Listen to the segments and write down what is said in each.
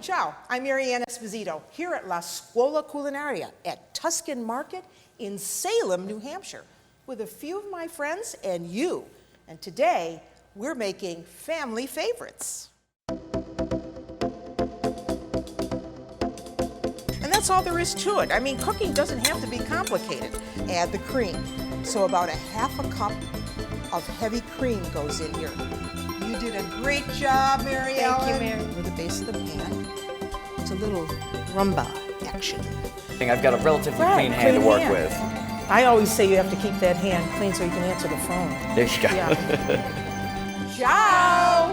Ciao, I'm Mary Ann Esposito here at La Scuola Culinaria at Tuscan Market in Salem, New Hampshire, with a few of my friends and you. And today, we're making family favorites. And that's all there is to it. I mean, cooking doesn't have to be complicated. Add the cream. So about a half a cup of heavy cream goes in here. You did a great job, Mary Ellen. Thank you, Mary. With the base of the pan, it's a little rumba action. I've got a relatively clean hand to work with. I always say you have to keep that hand clean so you can answer the phone. There you go. Yeah. Ciao!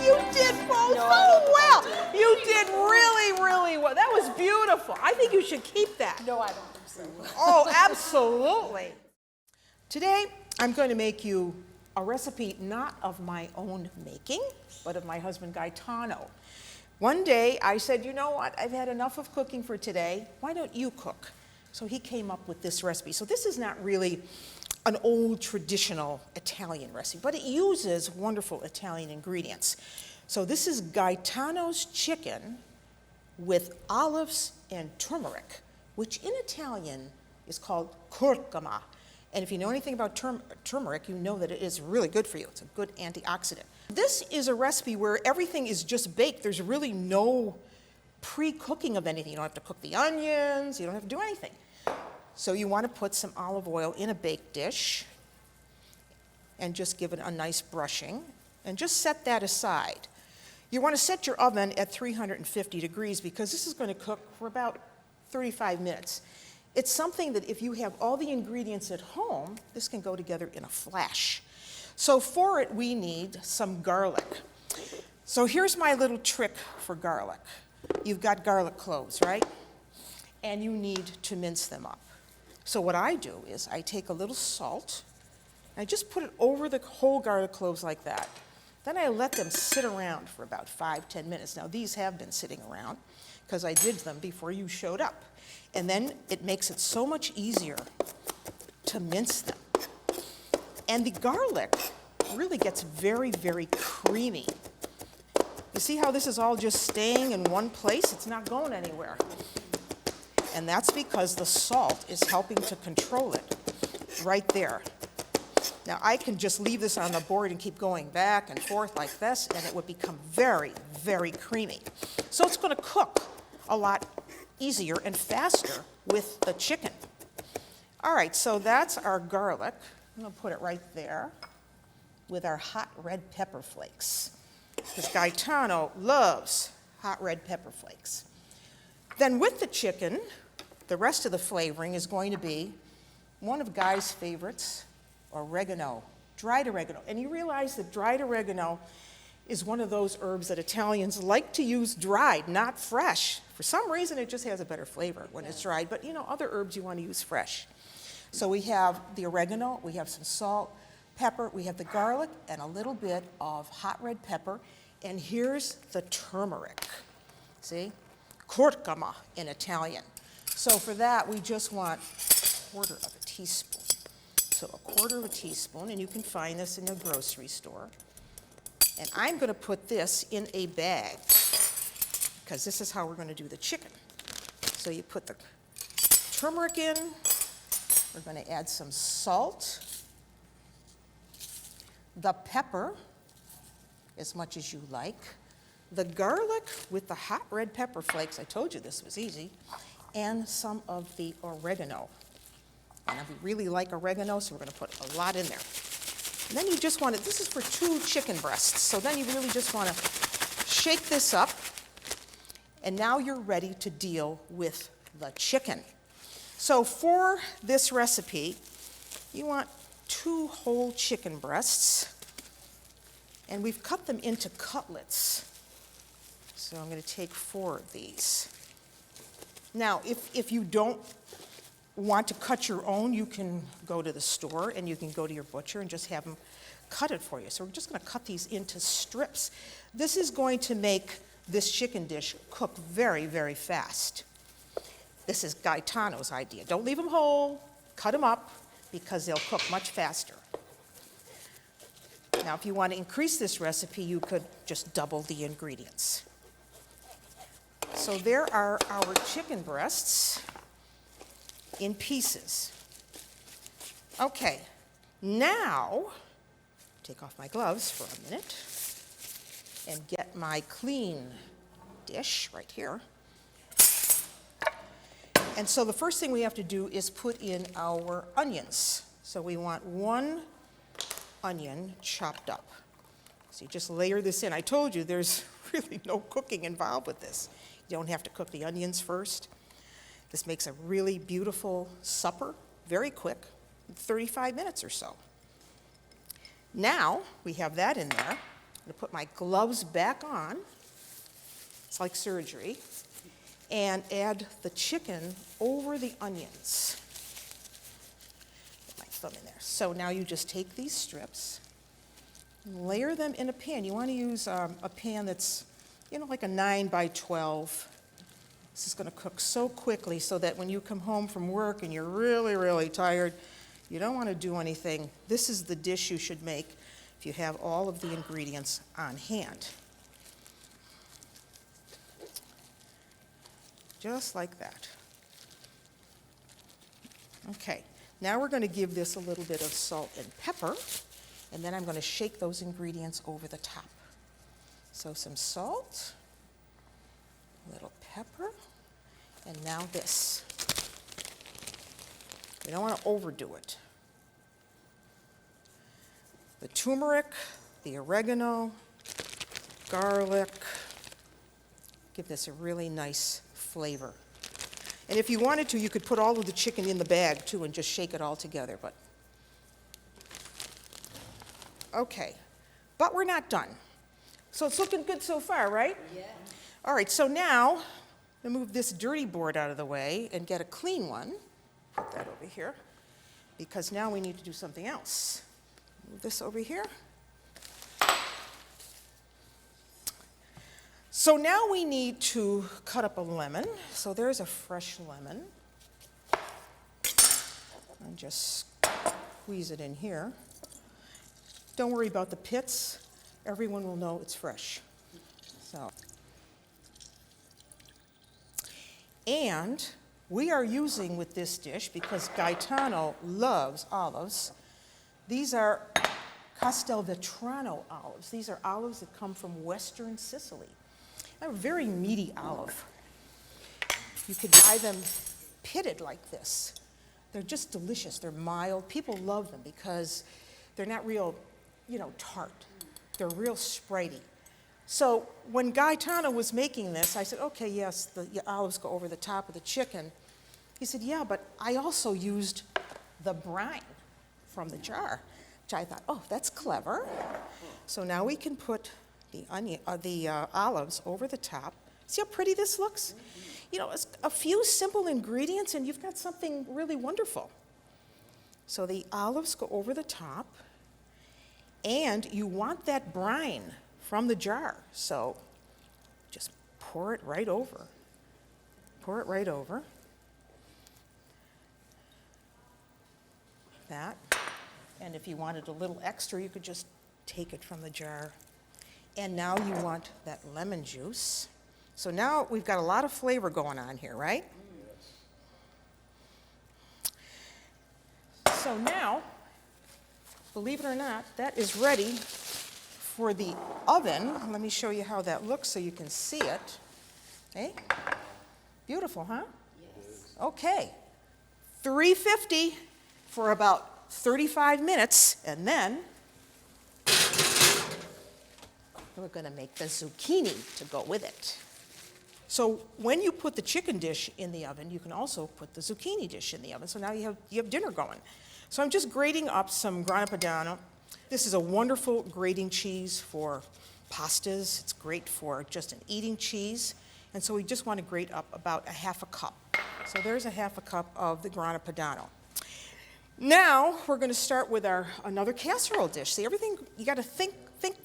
You did both so well. You did really, really well. That was beautiful. I think you should keep that. No, I don't think so. Oh, absolutely. Today, I'm going to make you a recipe not of my own making, but of my husband Gaetano. One day, I said, you know what? I've had enough of cooking for today. Why don't you cook? So he came up with this recipe. So this is not really an old traditional Italian recipe, but it uses wonderful Italian ingredients. So this is Gaetano's chicken with olives and turmeric, which in Italian is called curcuma. And if you know anything about turmeric, you know that it is really good for you. It's a good antioxidant. This is a recipe where everything is just baked. There's really no pre-cooking of anything. You don't have to cook the onions. You don't have to do anything. So you want to put some olive oil in a baked dish and just give it a nice brushing and just set that aside. You want to set your oven at 350 degrees because this is going to cook for about 35 minutes. It's something that if you have all the ingredients at home, this can go together in a flash. So for it, we need some garlic. So here's my little trick for garlic. You've got garlic cloves, right? And you need to mince them up. So what I do is I take a little salt, and I just put it over the whole garlic cloves like that. Then I let them sit around for about 5-10 minutes. Now these have been sitting around because I did them before you showed up. And then it makes it so much easier to mince them. And the garlic really gets very, very creamy. You see how this is all just staying in one place? It's not going anywhere. And that's because the salt is helping to control it right there. Now I can just leave this on the board and keep going back and forth like this, and it would become very, very creamy. So it's going to cook a lot easier and faster with the chicken. All right, so that's our garlic. I'm going to put it right there with our hot red pepper flakes, because Gaetano loves hot red pepper flakes. Then with the chicken, the rest of the flavoring is going to be one of Guy's favorites, oregano, dried oregano. And you realize that dried oregano is one of those herbs that Italians like to use dried, not fresh. For some reason, it just has a better flavor when it's dried, but you know, other herbs you want to use fresh. So we have the oregano, we have some salt, pepper, we have the garlic, and a little bit of hot red pepper, and here's the turmeric. See? Curcuma in Italian. So for that, we just want a quarter of a teaspoon. So a quarter of a teaspoon, and you can find this in a grocery store. And I'm going to put this in a bag because this is how we're going to do the chicken. So you put the turmeric in. We're going to add some salt, the pepper, as much as you like, the garlic with the hot red pepper flakes. I told you this was easy. And some of the oregano. And we really like oregano, so we're going to put a lot in there. And then you just want to, this is for 2 chicken breasts, so then you really just want to shake this up, and now you're ready to deal with the chicken. So for this recipe, you want 2 whole chicken breasts, and we've cut them into cutlets. So I'm going to take 4 of these. Now, if you don't want to cut your own, you can go to the store and you can go to your butcher and just have them cut it for you. So we're just going to cut these into strips. This is going to make this chicken dish cook very, very fast. This is Gaetano's idea. Don't leave them whole, cut them up, because they'll cook much faster. Now, if you want to increase this recipe, you could just double the ingredients. So there are our chicken breasts in pieces. Okay, now, take off my gloves for a minute and get my clean dish right here. And so the first thing we have to do is put in our onions. So we want 1 onion chopped up. So you just layer this in. I told you there's really no cooking involved with this. You don't have to cook the onions first. This makes a really beautiful supper, very quick, 35 minutes or so. Now we have that in there. I'm going to put my gloves back on. It's like surgery. And add the chicken over the onions. Put my thumb in there. So now you just take these strips and layer them in a pan. You want to use a pan that's, like a 9 by 12. This is going to cook so quickly so that when you come home from work and you're really, really tired, you don't want to do anything. This is the dish you should make if you have all of the ingredients on hand. Just like that. Okay, now we're going to give this a little bit of salt and pepper, and then I'm going to shake those ingredients over the top. So some salt, a little pepper, and now this. We don't want to overdo it. The turmeric, the oregano, garlic, give this a really nice flavor. And if you wanted to, you could put all of the chicken in the bag too and just shake it all together, but okay. But we're not done. So it's looking good so far, right? Yeah. All right, so now I'm going to move this dirty board out of the way and get a clean one. Put that over here, because now we need to do something else. Move this over here. So now we need to cut up a lemon. So there's a fresh lemon. And just squeeze it in here. Don't worry about the pits. Everyone will know it's fresh. So. And we are using with this dish, because Gaetano loves olives, these are Castelvetrano olives. These are olives that come from western Sicily. They're a very meaty olive. You could buy them pitted like this. They're just delicious. They're mild. People love them because they're not real, tart. They're real spritey. So when Gaetano was making this, I said, okay, yes, the olives go over the top of the chicken. He said, yeah, but I also used the brine from the jar, which I thought, oh, that's clever. So now we can put the olives over the top. See how pretty this looks? It's a few simple ingredients and you've got something really wonderful. So the olives go over the top, and you want that brine from the jar. So just pour it right over. Pour it right over. That. And if you wanted a little extra, you could just take it from the jar. And now you want that lemon juice. So now we've got a lot of flavor going on here, right? So now, believe it or not, that is ready for the oven. Let me show you how that looks so you can see it. Hey? Beautiful, huh? Yes. Okay. 350 for about 35 minutes, and then we're going to make the zucchini to go with it. So when you put the chicken dish in the oven, you can also put the zucchini dish in the oven. So now you have dinner going. So I'm just grating up some grana padano. This is a wonderful grating cheese for pastas. It's great for just an eating cheese. And so we just want to grate up about a half a cup. So there's a half a cup of the grana padano. Now we're going to start with another casserole dish. See, everything, you got to think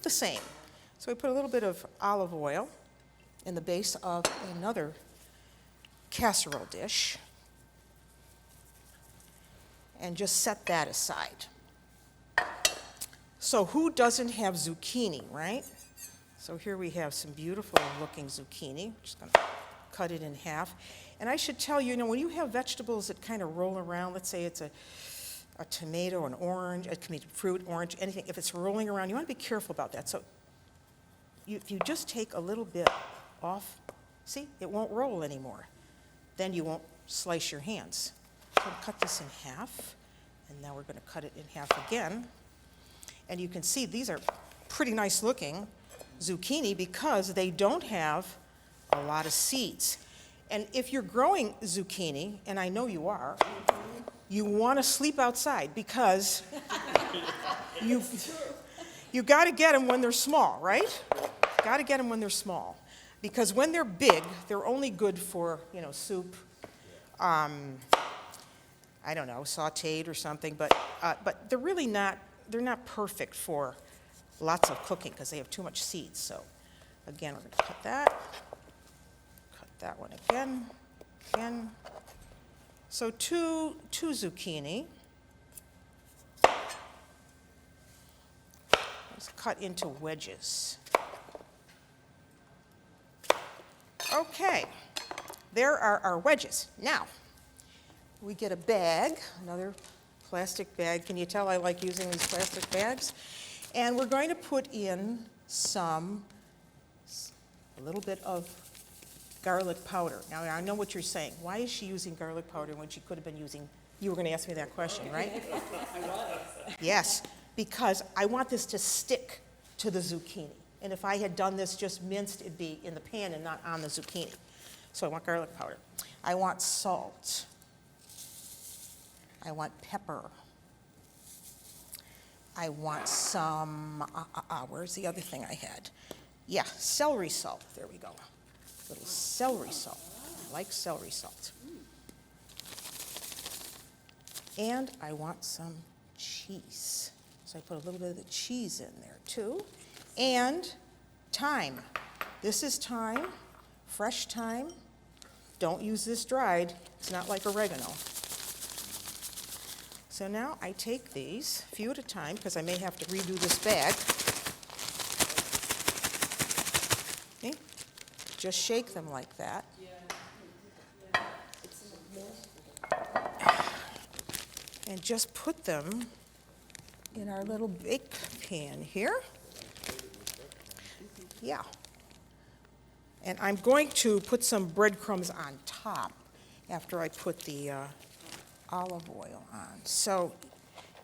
the same. So we put a little bit of olive oil in the base of another casserole dish and just set that aside. So who doesn't have zucchini, right? So here we have some beautiful looking zucchini. Just gonna cut it in half. And I should tell you, when you have vegetables that kind of roll around, let's say it's a tomato, an orange, fruit, orange, anything, if it's rolling around, you want to be careful about that. So if you just take a little bit off, see, it won't roll anymore. Then you won't slice your hands. So I'm going to cut this in half, and now we're going to cut it in half again. And you can see these are pretty nice looking zucchini because they don't have a lot of seeds. And if you're growing zucchini, and I know you are, you want to sleep outside because you got to get them when they're small, right? Got to get them when they're small. Because when they're big, they're only good for, soup, I don't know, sautéed or something, but they're really not, they're not perfect for lots of cooking because they have too much seeds. So again, we're going to cut that one again. So two zucchini. Let's cut into wedges. Okay, there are our wedges. Now, we get a bag, another plastic bag. Can you tell I like using these plastic bags? And we're going to put in a little bit of garlic powder. Now, I know what you're saying. Why is she using garlic powder when she could have been using, you were going to ask me that question, right? I was. Yes, because I want this to stick to the zucchini. And if I had done this just minced, it'd be in the pan and not on the zucchini. So I want garlic powder. I want salt. I want pepper. I want some, where's the other thing I had? Yeah, celery salt. There we go. Little celery salt. I like celery salt. And I want some cheese. So I put a little bit of the cheese in there too. And thyme. This is thyme, fresh thyme. Don't use this dried. It's not like oregano. So now I take these, a few at a time, because I may have to redo this bag. Okay. Just shake them like that. And just put them in our little bake pan here. Yeah. And I'm going to put some breadcrumbs on top after I put the olive oil on. So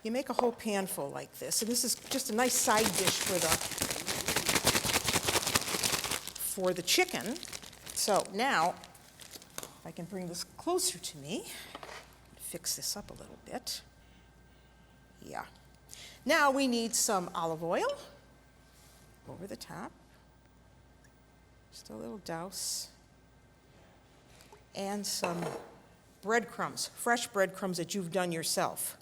you make a whole pan full like this. And this is just a nice side dish for the chicken. So now, if I can bring this closer to me, fix this up a little bit. Yeah. Now we need some olive oil over the top. Just a little douse. And some breadcrumbs, fresh breadcrumbs that you've done yourself.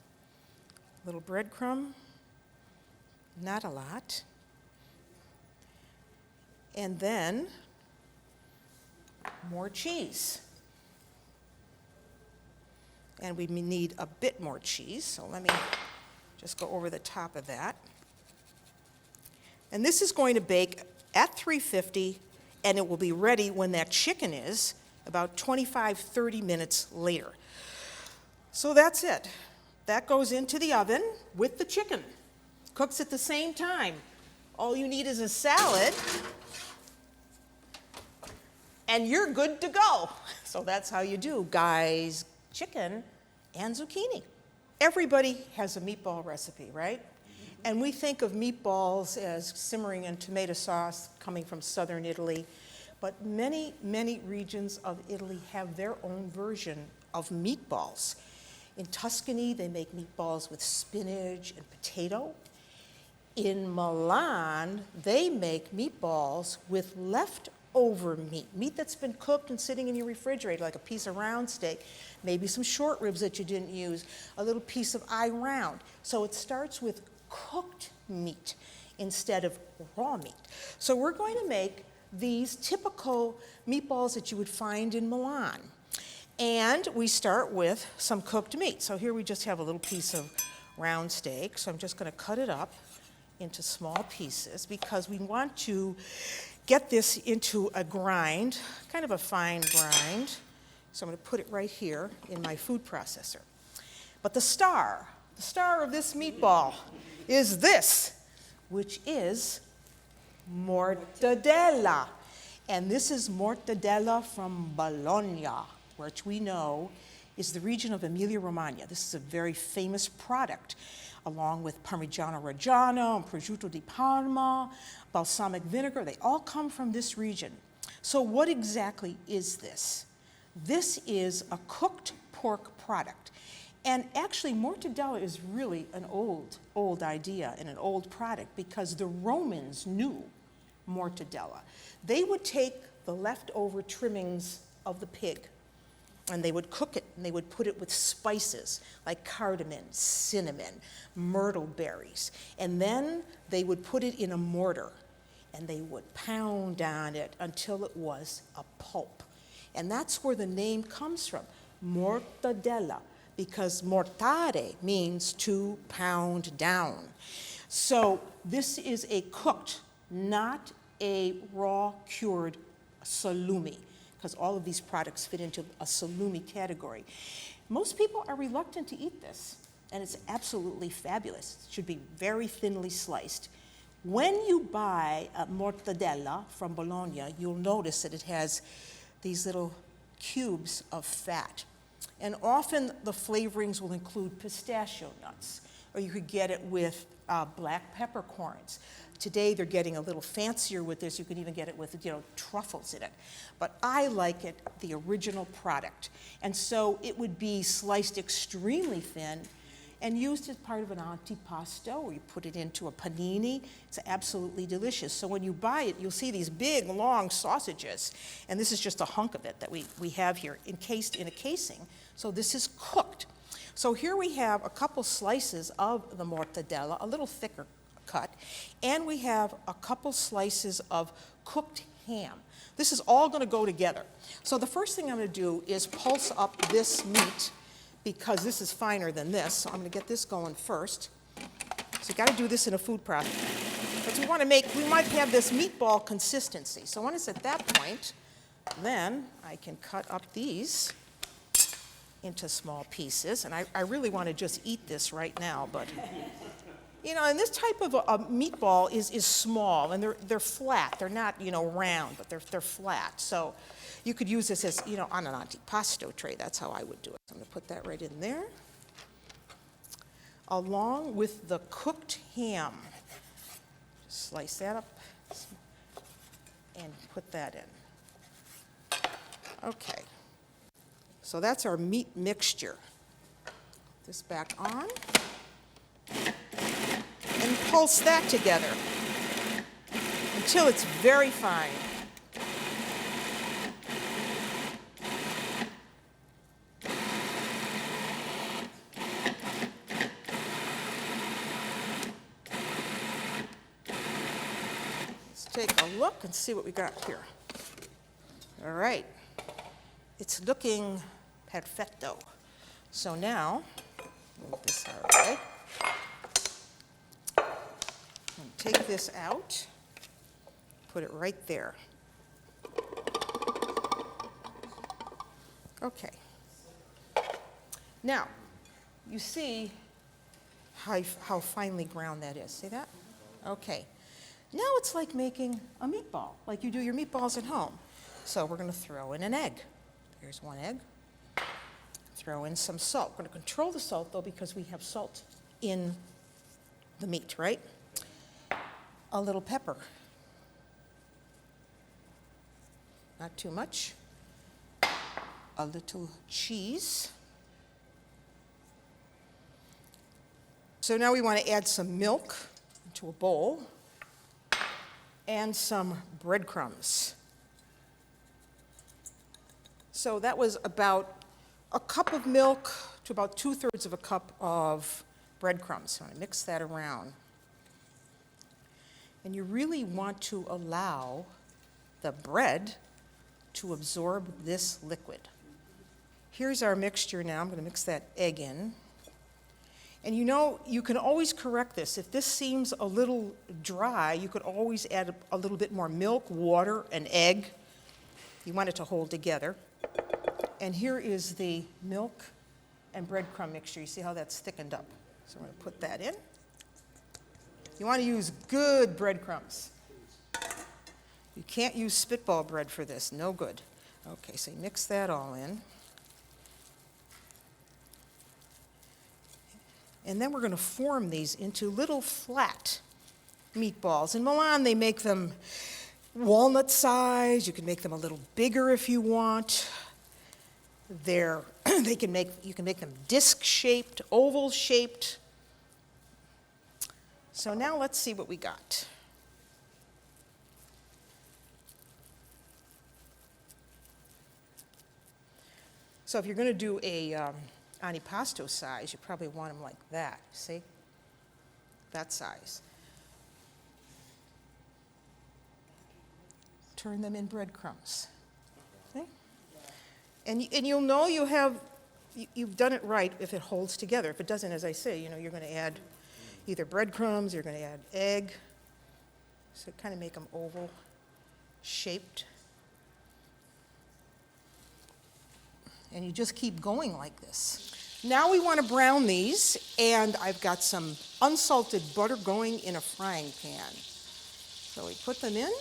Little breadcrumb, not a lot. And then more cheese. And we need a bit more cheese, so let me just go over the top of that. And this is going to bake at 350, and it will be ready when that chicken is about 25-30 minutes later. So that's it. That goes into the oven with the chicken. Cooks at the same time. All you need is a salad, and you're good to go. So that's how you do, guys, chicken and zucchini. Everybody has a meatball recipe, right? And we think of meatballs as simmering in tomato sauce coming from southern Italy. But many, many regions of Italy have their own version of meatballs. In Tuscany, they make meatballs with spinach and potato. In Milan, they make meatballs with leftover meat that's been cooked and sitting in your refrigerator, like a piece of round steak, maybe some short ribs that you didn't use, a little piece of eye round. So it starts with cooked meat instead of raw meat. So we're going to make these typical meatballs that you would find in Milan. And we start with some cooked meat. So here we just have a little piece of round steak. So I'm just going to cut it up into small pieces because we want to get this into a grind, kind of a fine grind. So I'm going to put it right here in my food processor. But the star of this meatball is this, which is mortadella. And this is mortadella from Bologna, which we know is the region of Emilia-Romagna. This is a very famous product, along with Parmigiano Reggiano and Prosciutto di Parma, balsamic vinegar. They all come from this region. So what exactly is this? This is a cooked pork product. And actually, mortadella is really an old idea and an old product because the Romans knew mortadella. They would take the leftover trimmings of the pig and they would cook it and they would put it with spices like cardamom, cinnamon, myrtle berries. And then they would put it in a mortar and they would pound on it until it was a pulp. And that's where the name comes from, mortadella, because mortare means to pound down. So this is a cooked, not a raw cured salumi, because all of these products fit into a salumi category. Most people are reluctant to eat this, and it's absolutely fabulous. It should be very thinly sliced. When you buy a mortadella from Bologna, you'll notice that it has these little cubes of fat. And often the flavorings will include pistachio nuts, or you could get it with black peppercorns. Today they're getting a little fancier with this. You can even get it with, truffles in it. But I like it, the original product. And so it would be sliced extremely thin and used as part of an antipasto, or you put it into a panini. It's absolutely delicious. So when you buy it, you'll see these big, long sausages. And this is just a hunk of it that we have here, encased in a casing. So this is cooked. So here we have a couple slices of the mortadella, a little thicker cut, and we have a couple slices of cooked ham. This is all going to go together. So the first thing I'm going to do is pulse up this meat, because this is finer than this. So I'm going to get this going first. So you got to do this in a food processor. But we might have this meatball consistency. So when it's at that point, then I can cut up these into small pieces. And I really want to just eat this right now, but and this type of a meatball is small, and they're flat. They're not, round, but they're flat. So you could use this as, on an antipasto tray. That's how I would do it. So I'm going to put that right in there, along with the cooked ham. Slice that up and put that in. Okay. So that's our meat mixture. Put this back on. And pulse that together until it's very fine. Let's take a look and see what we got here. All right. It's looking perfetto. So now, move this out of the way. Take this out, put it right there. Okay. Now, you see how finely ground that is. See that? Okay. Now it's like making a meatball, like you do your meatballs at home. So we're going to throw in an egg. Here's one egg. Throw in some salt. We're going to control the salt, though, because we have salt in the meat, right? A little pepper. Not too much. A little cheese. So now we want to add some milk into a bowl and some breadcrumbs. So that was about a cup of milk to about 2/3 of a cup of breadcrumbs. So I'm going to mix that around. And you really want to allow the bread to absorb this liquid. Here's our mixture now. I'm going to mix that egg in. And you know, you can always correct this. If this seems a little dry, you could always add a little bit more milk, water, and egg. You want it to hold together. And here is the milk and breadcrumb mixture. You see how that's thickened up? So I'm going to put that in. You want to use good breadcrumbs. You can't use spitball bread for this, no good. Okay, so you mix that all in. And then we're going to form these into little flat meatballs. In Milan, they make them walnut size. You can make them a little bigger if you want. You can make them disc-shaped, oval-shaped. So now let's see what we got. So if you're going to do a antipasto size, you probably want them like that, see? That size. Turn them in breadcrumbs. Okay? And you'll know you've done it right if it holds together. If it doesn't, as I say, you're going to add either breadcrumbs, you're going to add egg. So kind of make them oval shaped. And you just keep going like this. Now we want to brown these, and I've got some unsalted butter going in a frying pan. So we put them in.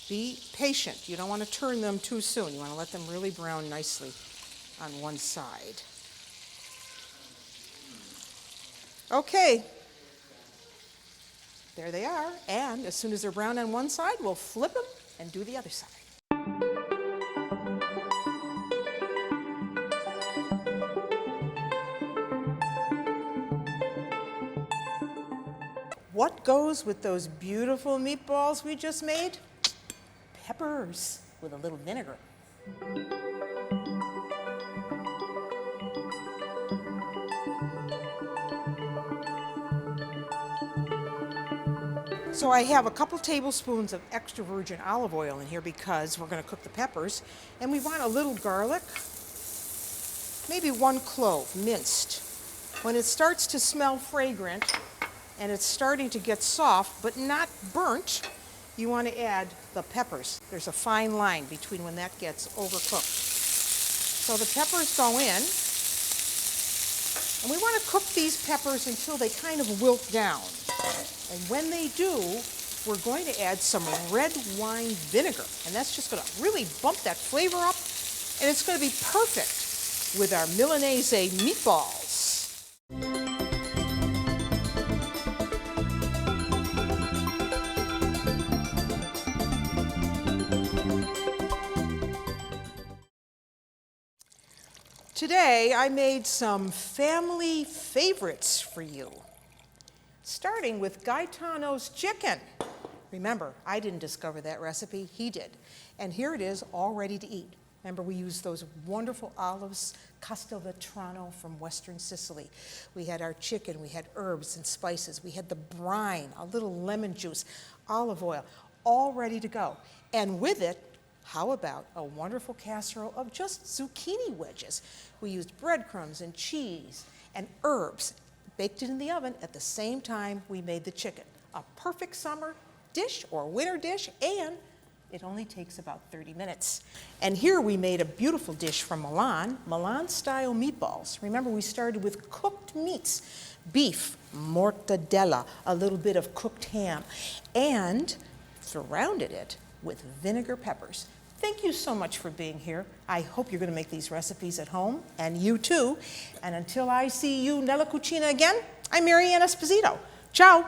Be patient. You don't want to turn them too soon. You want to let them really brown nicely on one side. Okay. There they are. And as soon as they're brown on one side, we'll flip them and do the other side. What goes with those beautiful meatballs we just made? Peppers with a little vinegar. So I have a couple tablespoons of extra virgin olive oil in here because we're going to cook the peppers. And we want a little garlic, maybe 1 clove, minced. When it starts to smell fragrant and it's starting to get soft but not burnt, you want to add the peppers. There's a fine line between when that gets overcooked. So the peppers go in, and we want to cook these peppers until they kind of wilt down. And when they do, we're going to add some red wine vinegar, and that's just going to really bump that flavor up, and it's going to be perfect with our Milanese meatballs. Today, I made some family favorites for you, starting with Gaetano's chicken. Remember, I didn't discover that recipe, he did. And here it is, all ready to eat. Remember, we used those wonderful olives, Castelvetrano from Western Sicily. We had our chicken, we had herbs and spices, we had the brine, a little lemon juice, olive oil, all ready to go. And with it, how about a wonderful casserole of just zucchini wedges? We used breadcrumbs and cheese and herbs, baked it in the oven at the same time we made the chicken. A perfect summer dish or winter dish, and it only takes about 30 minutes. And here we made a beautiful dish from Milan, Milan-style meatballs. Remember, we started with cooked meats, beef, mortadella, a little bit of cooked ham, and surrounded it with vinegar peppers. Thank you so much for being here. I hope you're going to make these recipes at home, and you too. And until I see you nella cucina again, I'm Mary Ann Esposito. Ciao!